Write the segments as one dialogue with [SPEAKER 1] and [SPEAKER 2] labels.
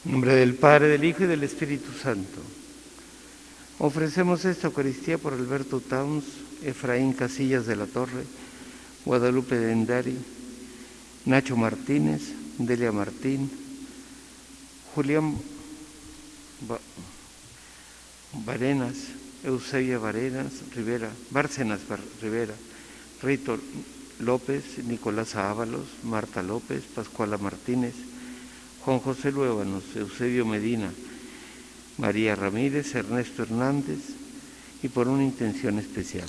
[SPEAKER 1] En nombre del Padre, del Hijo y del Espíritu Santo. Ofrecemos esta Eucaristía por Alberto Towns, Efraín Casillas de la Torre, Guadalupe Dendari, Nacho Martínez, Delia Martín, Julián Barenas, Eusebia Barenas Rivera, Bárcenas Rivera, Rito López, Nicolás Ábalos, Marta López, Pascuala Martínez, Juan José Luébanos, Eusebio Medina, María Ramírez, Ernesto Hernández, y por una intención especial.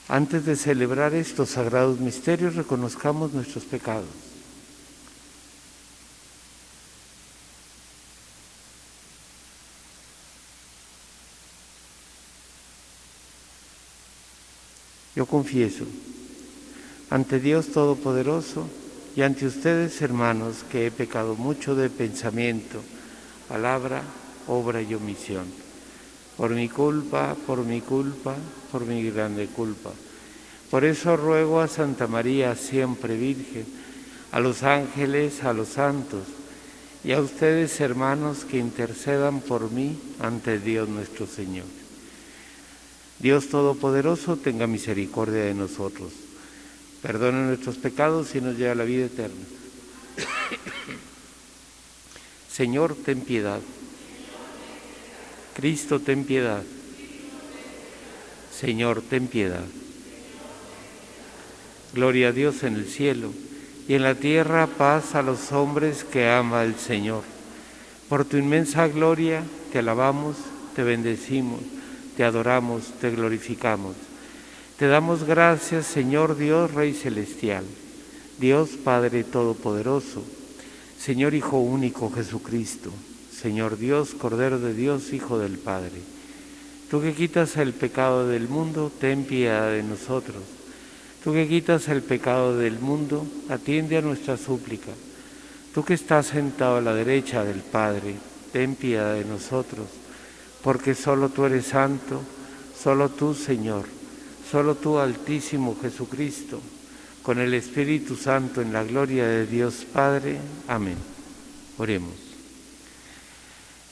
[SPEAKER 1] Antes de celebrar estos sagrados misterios, reconozcamos nuestros pecados. Yo confieso ante Dios Todopoderoso y ante ustedes, hermanos, que he pecado mucho de pensamiento, palabra, obra y omisión. Por mi culpa, por mi grande culpa. Por eso ruego a Santa María, siempre Virgen, a los ángeles, a los santos, y a ustedes, hermanos, que intercedan por mí ante Dios nuestro Señor. Dios Todopoderoso, tenga misericordia de nosotros, perdone nuestros pecados y nos lleve a la vida eterna. Señor, ten piedad. Cristo, ten piedad. Señor, ten piedad. Gloria a Dios en el cielo, y en la tierra paz a los hombres que ama el Señor. Por tu inmensa gloria te alabamos, te bendecimos, te adoramos, te glorificamos. Te damos gracias, Señor Dios, Rey Celestial, Dios Padre Todopoderoso, Señor Hijo único Jesucristo, Señor Dios, Cordero de Dios, Hijo del Padre. Tú que quitas el pecado del mundo, ten piedad de nosotros. Tú que quitas el pecado del mundo, atiende a nuestra súplica. Tú que estás sentado a la derecha del Padre, ten piedad de nosotros, porque solo tú eres santo, solo tú, Señor, solo tú, Altísimo Jesucristo, con el Espíritu Santo en la gloria de Dios Padre. Amén. Oremos.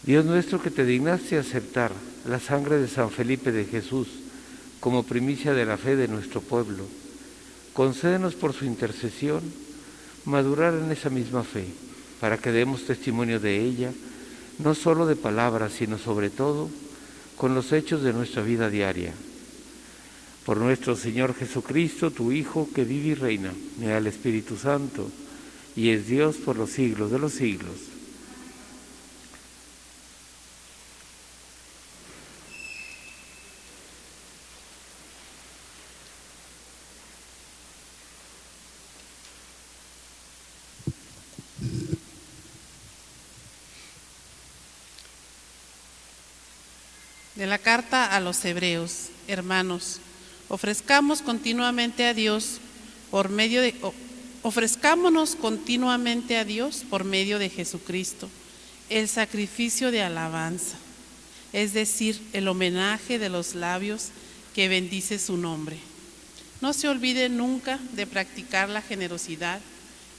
[SPEAKER 1] Dios nuestro, que te dignaste aceptar la sangre de San Felipe de Jesús como primicia de la fe de nuestro pueblo, concédenos por su intercesión madurar en esa misma fe, para que demos testimonio de ella, no solo de palabras, sino sobre todo con los hechos de nuestra vida diaria. Por nuestro Señor Jesucristo, tu Hijo, que vive y reina, en el Espíritu Santo, y es Dios por los siglos de los siglos.
[SPEAKER 2] De la carta a los Hebreos, hermanos, ofrezcámonos continuamente a Dios por medio de Jesucristo, el sacrificio de alabanza, es decir, el homenaje de los labios que bendice su nombre. No se olvide nunca de practicar la generosidad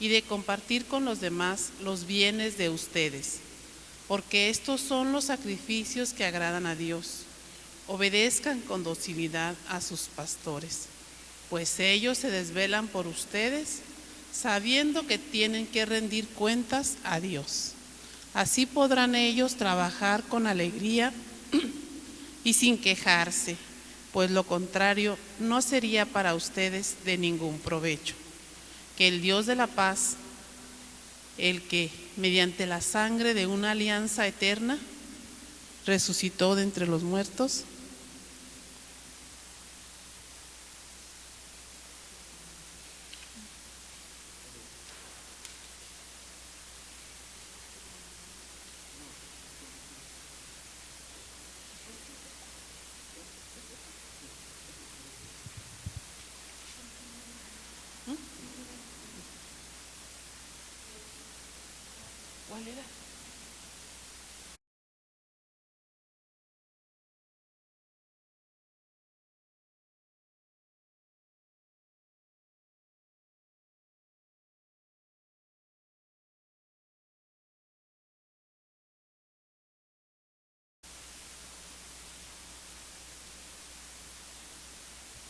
[SPEAKER 2] y de compartir con los demás los bienes de ustedes, porque estos son los sacrificios que agradan a Dios. Obedezcan con docilidad a sus pastores, pues ellos se desvelan por ustedes, sabiendo que tienen que rendir cuentas a Dios. Así podrán ellos trabajar con alegría y sin quejarse, pues lo contrario no sería para ustedes de ningún provecho. Que el Dios de la paz, el que, mediante la sangre de una alianza eterna, resucitó de entre los muertos, ¿cuál era?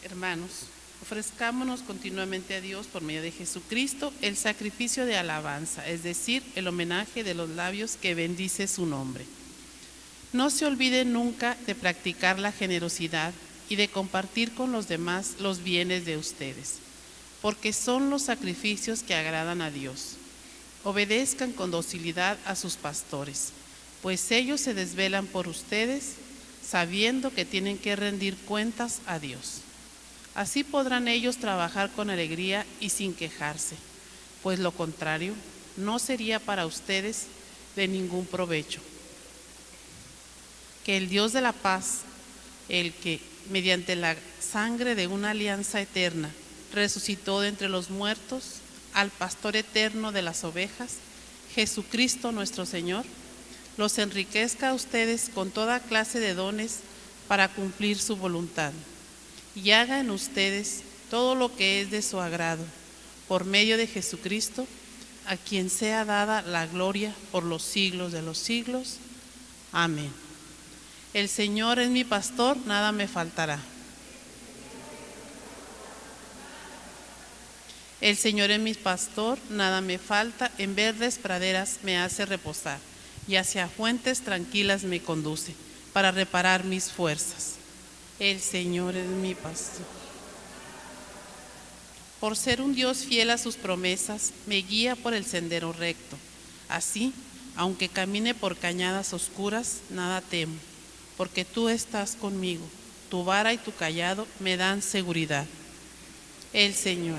[SPEAKER 2] Hermanos, ofrezcámonos continuamente a Dios por medio de Jesucristo el sacrificio de alabanza, es decir, el homenaje de los labios que bendice su nombre. No se olviden nunca de practicar la generosidad y de compartir con los demás los bienes de ustedes, porque son los sacrificios que agradan a Dios. Obedezcan con docilidad a sus pastores, pues ellos se desvelan por ustedes, sabiendo que tienen que rendir cuentas a Dios. Así podrán ellos trabajar con alegría y sin quejarse, pues lo contrario no sería para ustedes de ningún provecho. Que el Dios de la paz, el que, mediante la sangre de una alianza eterna, resucitó de entre los muertos al pastor eterno de las ovejas, Jesucristo nuestro Señor, los enriquezca a ustedes con toda clase de dones para cumplir su voluntad, y haga en ustedes todo lo que es de su agrado, por medio de Jesucristo, a quien sea dada la gloria por los siglos de los siglos. Amén. El Señor es mi pastor, nada me faltará. El Señor es mi pastor, nada me falta, en verdes praderas me hace reposar, y hacia fuentes tranquilas me conduce, para reparar mis fuerzas. El Señor es mi pastor. Por ser un Dios fiel a sus promesas, me guía por el sendero recto. Así, aunque camine por cañadas oscuras, nada temo, porque tú estás conmigo. Tu vara y tu cayado me dan seguridad. El Señor.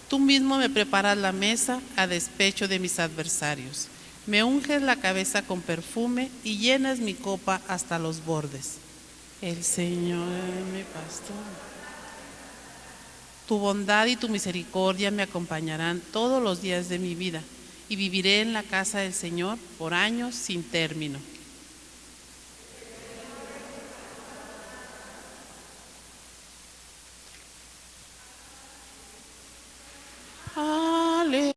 [SPEAKER 2] Tú mismo me preparas la mesa a despecho de mis adversarios. Me unges la cabeza con perfume y llenas mi copa hasta los bordes. El Señor es mi pastor. Tu bondad y tu misericordia me acompañarán todos los días de mi vida, y viviré en la casa del Señor por años sin término. Aleluya.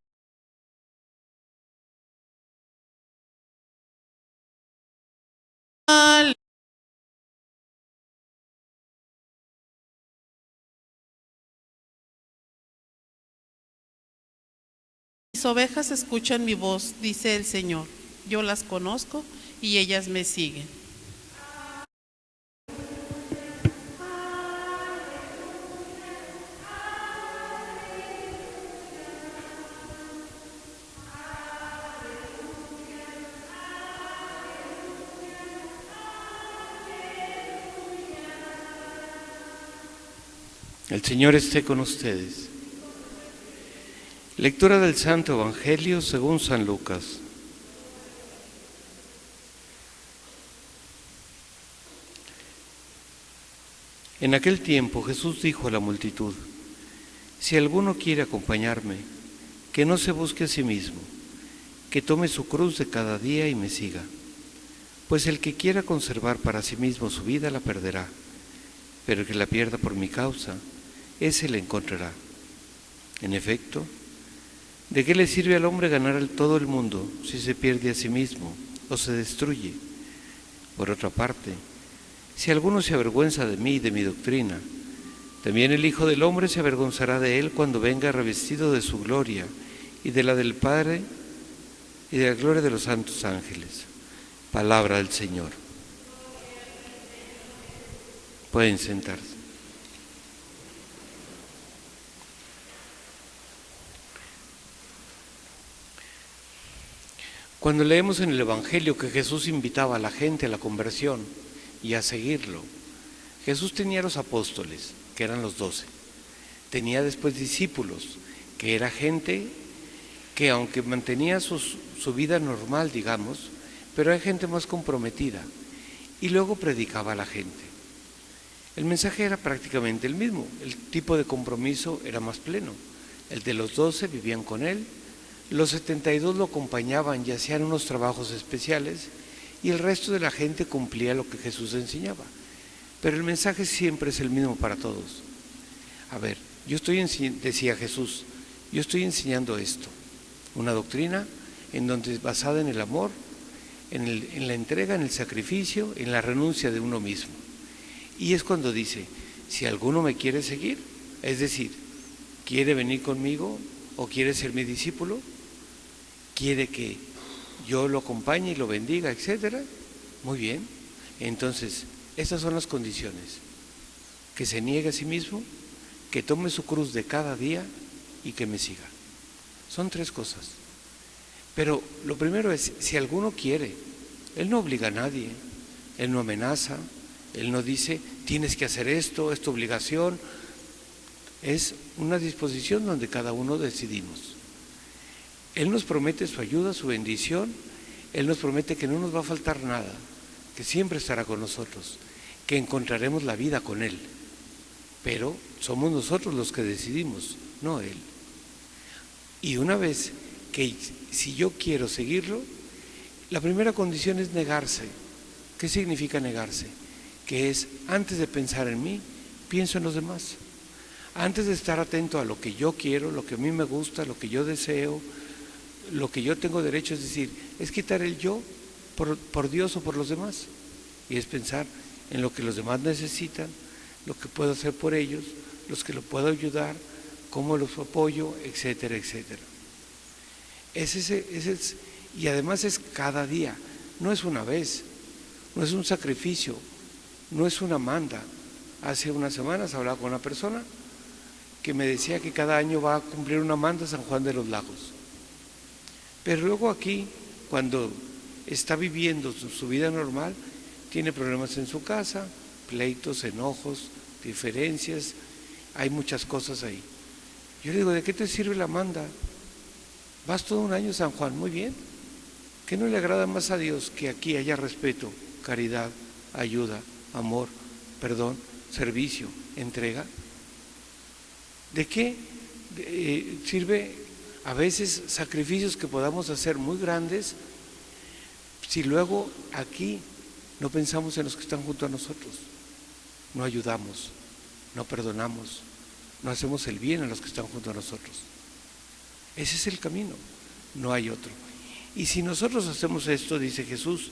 [SPEAKER 2] Mis ovejas escuchan mi voz, dice el Señor. Yo las conozco y ellas me siguen.
[SPEAKER 1] El Señor esté con ustedes. Lectura del Santo Evangelio según San Lucas. En aquel tiempo Jesús dijo a la multitud: si alguno quiere acompañarme, que no se busque a sí mismo, que tome su cruz de cada día y me siga. Pues el que quiera conservar para sí mismo su vida la perderá, pero el que la pierda por mi causa, ese la encontrará. En efecto, ¿de qué le sirve al hombre ganar todo el mundo si se pierde a sí mismo o se destruye? Por otra parte, si alguno se avergüenza de mí y de mi doctrina, también el Hijo del Hombre se avergonzará de él cuando venga revestido de su gloria y de la del Padre y de la gloria de los santos ángeles. Palabra del Señor. Pueden sentarse. Cuando leemos en el Evangelio que Jesús invitaba a la gente a la conversión y a seguirlo, Jesús tenía a los apóstoles, que eran los 12. Tenía después discípulos, que era gente que aunque mantenía su vida normal, digamos, pero era gente más comprometida. Y luego predicaba a la gente. El mensaje era prácticamente el mismo, el tipo de compromiso era más pleno. El de los 12 vivían con él, los 72 lo acompañaban y hacían unos trabajos especiales, y el resto de la gente cumplía lo que Jesús enseñaba. Pero el mensaje siempre es el mismo para todos. A ver, decía Jesús, yo estoy enseñando esto, una doctrina en donde es basada en el amor, en la entrega, en el sacrificio, en la renuncia de uno mismo. Y es cuando dice, si alguno me quiere seguir, es decir, quiere venir conmigo o quiere ser mi discípulo, quiere que yo lo acompañe y lo bendiga, etcétera, muy bien. Entonces, estas son las condiciones: que se niegue a sí mismo, que tome su cruz de cada día y que me siga. Son 3 cosas. Pero lo primero es, si alguno quiere, Él no obliga a nadie, Él no amenaza, Él no dice, tienes que hacer esto, es tu obligación. Es una disposición donde cada uno decidimos. Él nos promete su ayuda, su bendición. Él nos promete que no nos va a faltar nada, que siempre estará con nosotros, que encontraremos la vida con Él. Pero somos nosotros los que decidimos, no Él. Y una vez que si yo quiero seguirlo, la primera condición es negarse. ¿Qué significa negarse? Que es, antes de pensar en mí, pienso en los demás. Antes de estar atento a lo que yo quiero, lo que a mí me gusta, lo que yo deseo, lo que yo tengo derecho, es decir, es quitar el yo por Dios o por los demás. Y es pensar en lo que los demás necesitan, lo que puedo hacer por ellos, los que lo puedo ayudar, cómo los apoyo, etcétera, etcétera. Y además es cada día, no es una vez, no es un sacrificio, no es una manda. Hace unas semanas hablaba con una persona que me decía que cada año va a cumplir una manda San Juan de los Lagos. Pero luego aquí, cuando está viviendo su vida normal, tiene problemas en su casa, pleitos, enojos, diferencias, hay muchas cosas ahí. Yo le digo, ¿de qué te sirve la manda? Vas todo un año San Juan, muy bien. ¿Qué no le agrada más a Dios que aquí haya respeto, caridad, ayuda, amor, perdón, servicio, entrega? ¿De qué sirve a veces sacrificios que podamos hacer muy grandes si luego aquí no pensamos en los que están junto a nosotros? No ayudamos, no perdonamos, no hacemos el bien a los que están junto a nosotros. Ese es el camino, no hay otro. Y si nosotros hacemos esto, dice Jesús,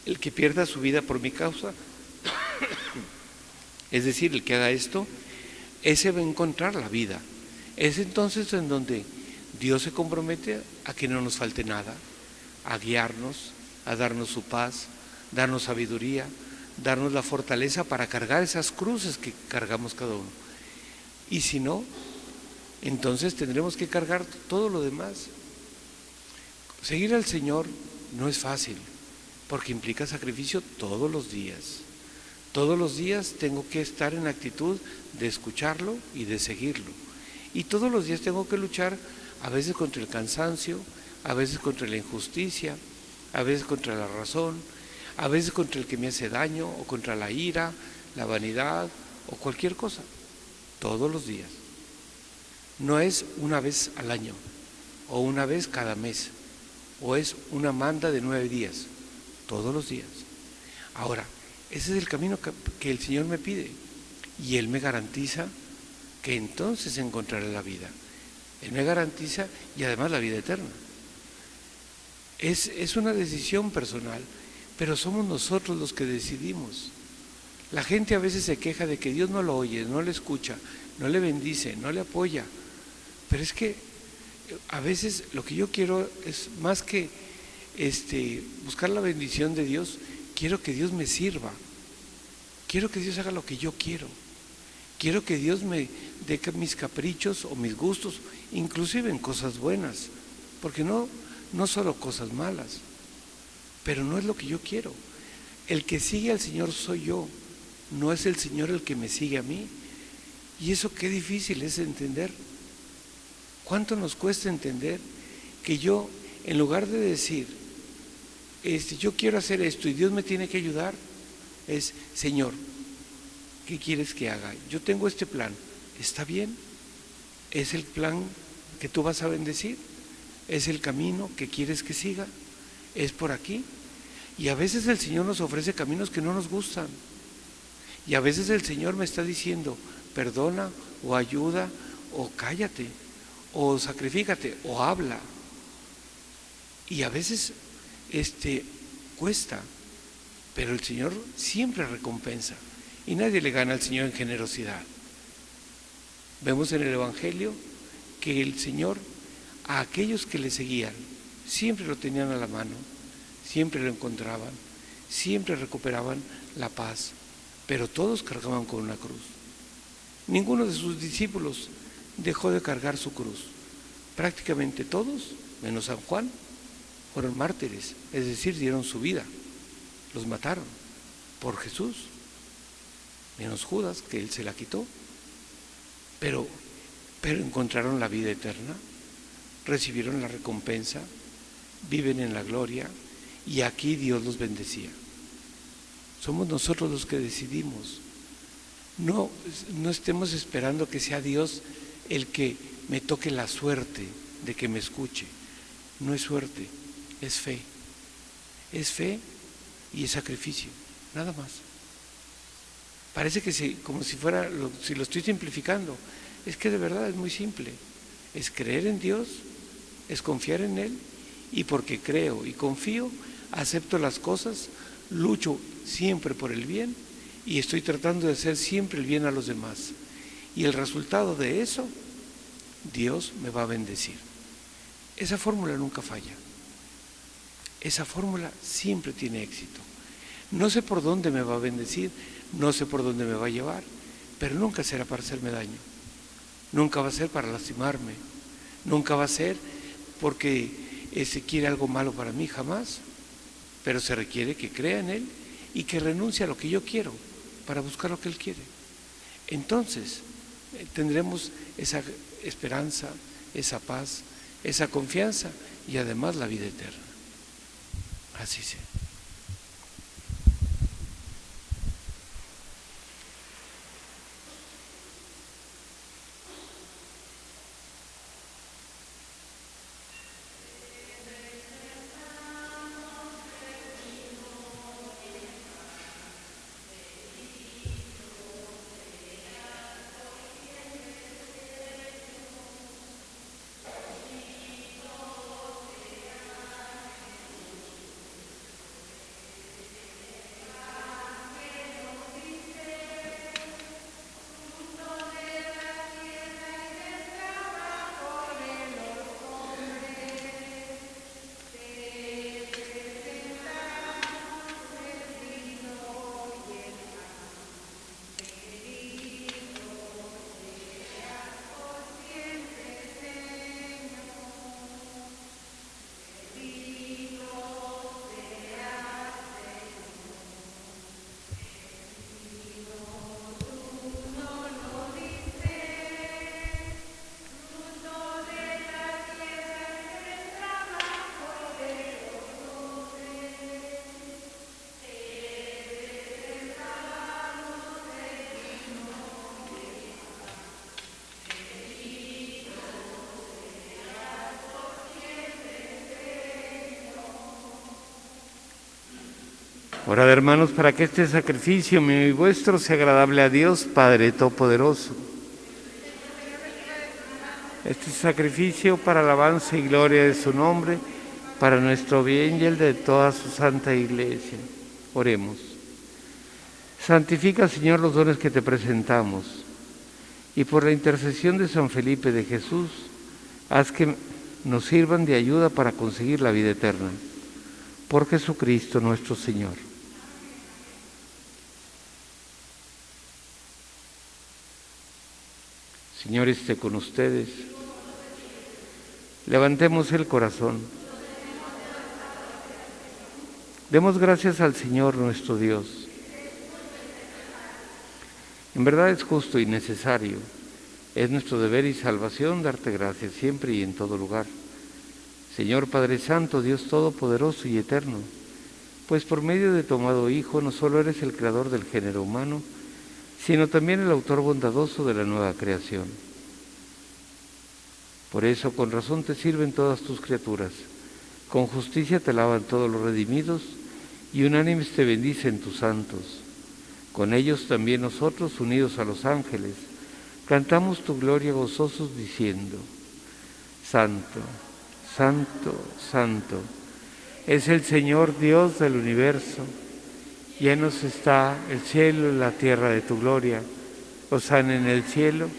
[SPEAKER 1] el que pierda su vida por mi causa, es decir, el que haga esto, ese va a encontrar la vida. Es entonces en donde Dios se compromete a que no nos falte nada, a guiarnos, a darnos su paz, darnos sabiduría, darnos la fortaleza para cargar esas cruces que cargamos cada uno. Y si no, entonces tendremos que cargar todo lo demás. Seguir al Señor no es fácil, porque implica sacrificio todos los días. Todos los días tengo que estar en actitud de escucharlo y de seguirlo. Y todos los días tengo que luchar, a veces contra el cansancio, a veces contra la injusticia, a veces contra la razón, a veces contra el que me hace daño, o contra la ira, la vanidad, o cualquier cosa. Todos los días. No es una vez al año, o una vez cada mes, o es una manda de 9 días, todos los días. Ahora, ese es el camino que el Señor me pide, y Él me garantiza que entonces encontraré la vida. Él me garantiza, y además la vida eterna. Es una decisión personal, pero somos nosotros los que decidimos. La gente a veces se queja de que Dios no lo oye, no le escucha, no le bendice, no le apoya. Pero es que a veces lo que yo quiero es más que buscar la bendición de Dios, quiero que Dios me sirva. Quiero que Dios haga lo que yo quiero. Quiero que Dios me dé mis caprichos o mis gustos, inclusive en cosas buenas, porque no solo cosas malas, pero no es lo que yo quiero. El que sigue al Señor soy yo, no es el Señor el que me sigue a mí. Y eso qué difícil es entender. ¿Cuánto nos cuesta entender que yo, en lugar de decir, yo quiero hacer esto y Dios me tiene que ayudar, es, Señor, ¿qué quieres que haga? Yo tengo este plan, ¿está bien? ¿Es el plan que tú vas a bendecir? ¿Es el camino que quieres que siga? ¿Es por aquí? Y a veces el Señor nos ofrece caminos que no nos gustan. Y a veces el Señor me está diciendo, perdona, o ayuda, o cállate, o sacrifícate, o habla. Y a veces cuesta, pero el Señor siempre recompensa. Y nadie le gana al Señor en generosidad. Vemos en el Evangelio que el Señor, a aquellos que le seguían, siempre lo tenían a la mano, siempre lo encontraban, siempre recuperaban la paz, pero todos cargaban con una cruz. Ninguno de sus discípulos dejó de cargar su cruz. Prácticamente todos, menos San Juan, fueron mártires, es decir, dieron su vida, los mataron por Jesús, menos Judas, que él se la quitó, pero encontraron la vida eterna, recibieron la recompensa, viven en la gloria, y aquí Dios los bendecía. Somos nosotros los que decidimos. No estemos esperando que sea Dios el que me toque la suerte de que me escuche. No es suerte, es fe. Es fe y es sacrificio, nada más. Parece que como si fuera, si lo estoy simplificando, es que de verdad es muy simple. Es creer en Dios, es confiar en Él, y porque creo y confío, acepto las cosas, lucho siempre por el bien y estoy tratando de hacer siempre el bien a los demás. Y el resultado de eso, Dios me va a bendecir. Esa fórmula nunca falla. Esa fórmula siempre tiene éxito. No sé por dónde me va a bendecir, no sé por dónde me va a llevar, pero nunca será para hacerme daño. Nunca va a ser para lastimarme. Nunca va a ser porque se quiere algo malo para mí, jamás. Pero se requiere que crea en Él y que renuncie a lo que yo quiero para buscar lo que Él quiere. Entonces tendremos esa esperanza, esa paz, esa confianza y además la vida eterna. Así sea. Orad, hermanos, para que este sacrificio mío y vuestro sea agradable a Dios, Padre Todopoderoso. Este sacrificio para alabanza y gloria de su nombre, para nuestro bien y el de toda su santa Iglesia. Oremos. Santifica, Señor, los dones que te presentamos, y por la intercesión de San Felipe de Jesús, haz que nos sirvan de ayuda para conseguir la vida eterna. Por Jesucristo nuestro Señor. Señor, esté con ustedes. Levantemos el corazón. Demos gracias al Señor nuestro Dios. En verdad es justo y necesario. Es nuestro deber y salvación darte gracias siempre y en todo lugar. Señor Padre Santo, Dios Todopoderoso y Eterno, pues por medio de tu amado Hijo no solo eres el creador del género humano, sino también el autor bondadoso de la nueva creación. Por eso, con razón te sirven todas tus criaturas, con justicia te alaban todos los redimidos, y unánimes te bendicen tus santos. Con ellos también nosotros, unidos a los ángeles, cantamos tu gloria gozosos diciendo: Santo, Santo, Santo, es el Señor Dios del universo, Llenos está el cielo y la tierra de tu gloria. Hosana en el cielo.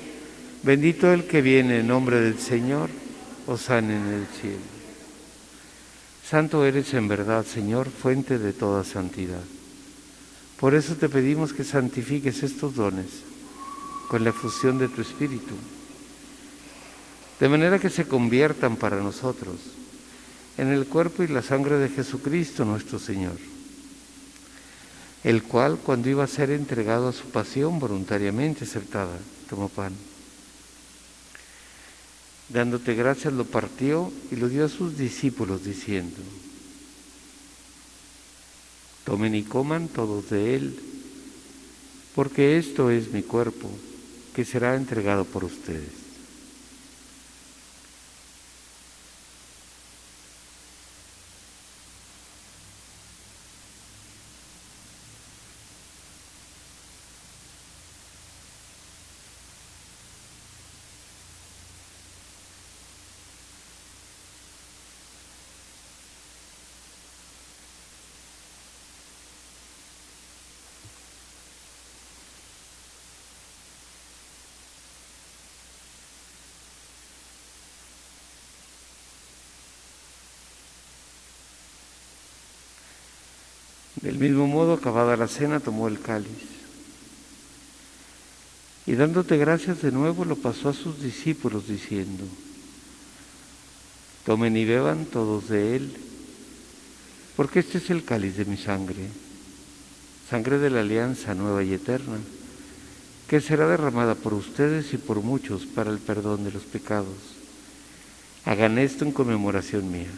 [SPEAKER 1] Bendito el que viene en nombre del Señor. Hosana en el cielo. Santo eres en verdad, Señor, fuente de toda santidad. Por eso te pedimos que santifiques estos dones con la efusión de tu Espíritu, de manera que se conviertan para nosotros en el cuerpo y la sangre de Jesucristo nuestro Señor, el cual, cuando iba a ser entregado a su pasión voluntariamente aceptada, tomó pan. Dándote gracias lo partió y lo dio a sus discípulos diciendo: tomen y coman todos de él, porque esto es mi cuerpo, que será entregado por ustedes. Del mismo modo, acabada la cena, tomó el cáliz y dándote gracias de nuevo lo pasó a sus discípulos diciendo: tomen y beban todos de él, porque este es el cáliz de mi sangre, sangre de la alianza nueva y eterna, que será derramada por ustedes y por muchos para el perdón de los pecados. Hagan esto en conmemoración mía.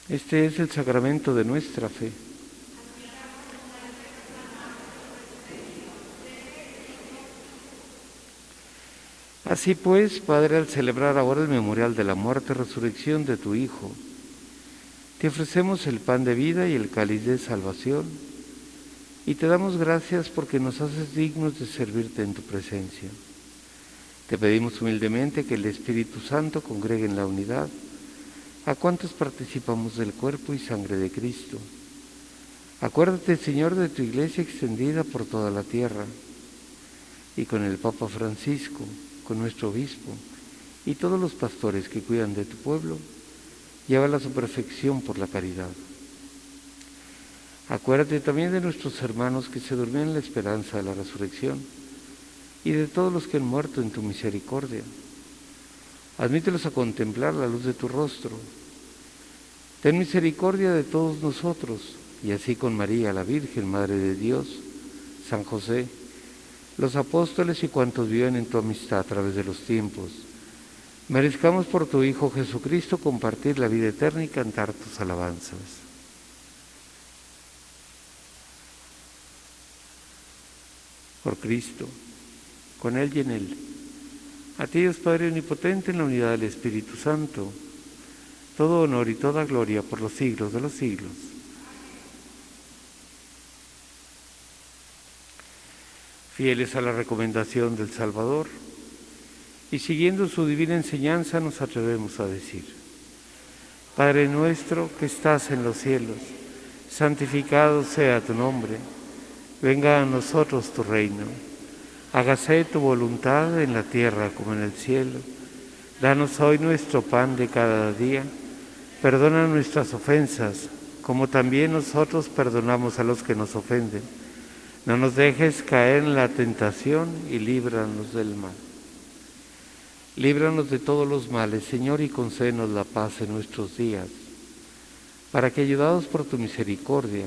[SPEAKER 1] Este es el sacramento de nuestra fe. Así pues, Padre, al celebrar ahora el memorial de la muerte y resurrección de tu Hijo, te ofrecemos el pan de vida y el cáliz de salvación, y te damos gracias porque nos haces dignos de servirte en tu presencia. Te pedimos humildemente que el Espíritu Santo congregue en la unidad a cuantos participamos del cuerpo y sangre de Cristo. Acuérdate, Señor, de tu Iglesia extendida por toda la tierra, y con el Papa Francisco, con nuestro obispo y todos los pastores que cuidan de tu pueblo, llévala a su perfección por la caridad. Acuérdate también de nuestros hermanos que se durmieron en la esperanza de la resurrección, y de todos los que han muerto en tu misericordia. Admítelos a contemplar la luz de tu rostro. Ten misericordia de todos nosotros, y así con María, la Virgen, Madre de Dios, San José, los apóstoles y cuantos viven en tu amistad a través de los tiempos, merezcamos por tu Hijo Jesucristo compartir la vida eterna y cantar tus alabanzas. Por Cristo, con Él y en Él. A ti, Dios Padre Omnipotente, en la unidad del Espíritu Santo, todo honor y toda gloria por los siglos de los siglos. Fieles a la recomendación del Salvador y siguiendo su divina enseñanza, nos atrevemos a decir: Padre nuestro que estás en los cielos, santificado sea tu nombre. Venga a nosotros tu reino. Hágase tu voluntad en la tierra como en el cielo. Danos hoy nuestro pan de cada día. Perdona nuestras ofensas, como también nosotros perdonamos a los que nos ofenden. No nos dejes caer en la tentación y líbranos del mal. Líbranos de todos los males, Señor, y concédenos la paz en nuestros días, para que, ayudados por tu misericordia,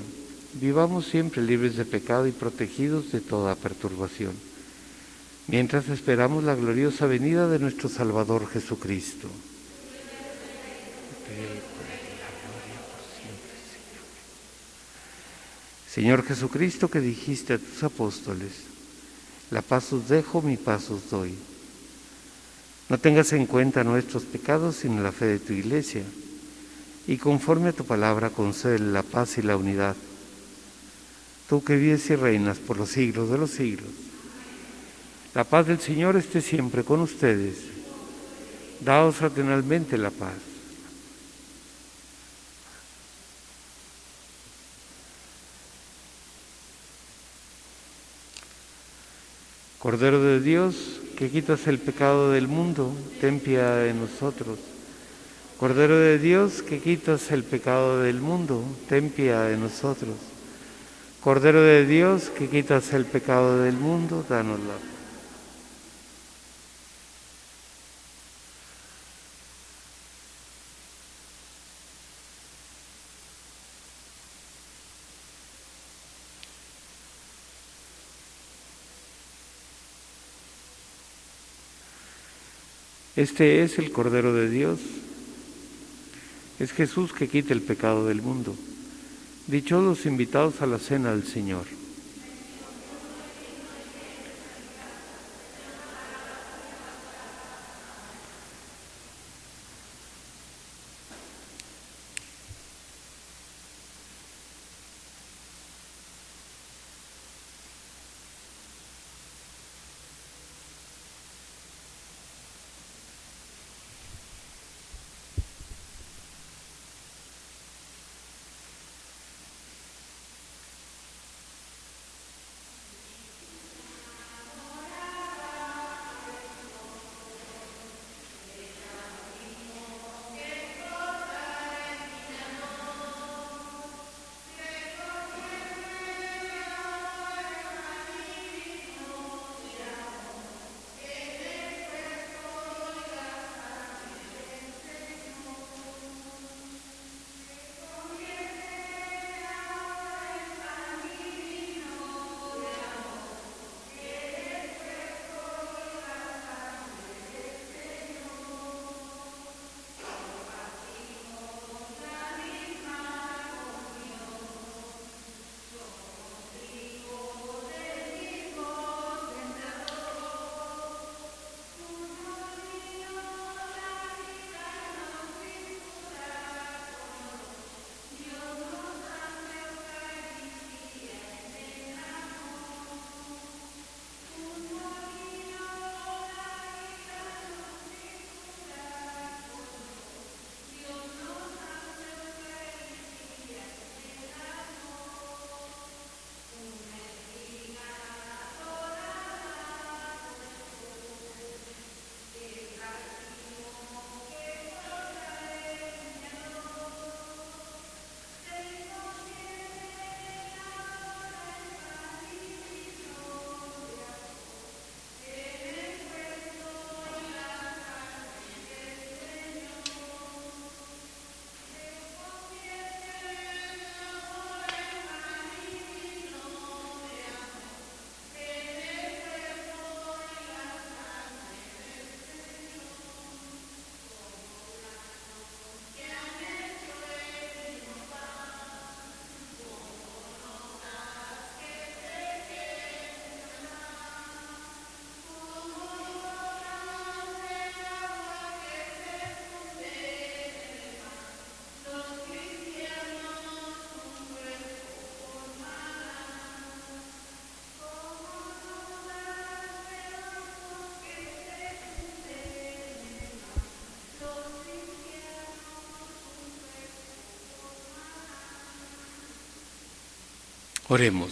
[SPEAKER 1] vivamos siempre libres de pecado y protegidos de toda perturbación, mientras esperamos la gloriosa venida de nuestro Salvador Jesucristo. Señor Jesucristo, que dijiste a tus apóstoles, la paz os dejo, mi paz os doy. No tengas en cuenta nuestros pecados, sino la fe de tu Iglesia, y conforme a tu palabra concédele la paz y la unidad. Tú que vives y reinas por los siglos de los siglos. La paz del Señor esté siempre con ustedes. Daos fraternalmente la paz. Cordero de Dios, que quitas el pecado del mundo, ten piedad de nosotros. Cordero de Dios, que quitas el pecado del mundo, ten piedad de nosotros. Cordero de Dios, que quitas el pecado del mundo, danos la paz. Este es el Cordero de Dios. Es Jesús que quita el pecado del mundo. Dichosos los invitados a la cena del Señor. Oremos.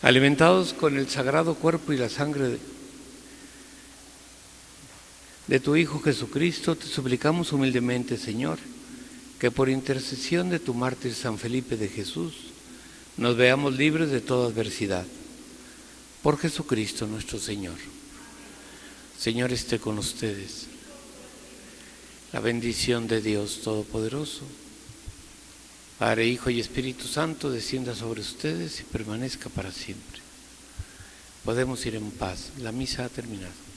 [SPEAKER 1] Alimentados con el sagrado cuerpo y la sangre de tu Hijo Jesucristo, te suplicamos humildemente, Señor, que por intercesión de tu mártir San Felipe de Jesús, nos veamos libres de toda adversidad. Por Jesucristo nuestro Señor. Señor, esté con ustedes. La bendición de Dios Todopoderoso, Padre, Hijo y Espíritu Santo, descienda sobre ustedes y permanezca para siempre. Podemos ir en paz. La misa ha terminado.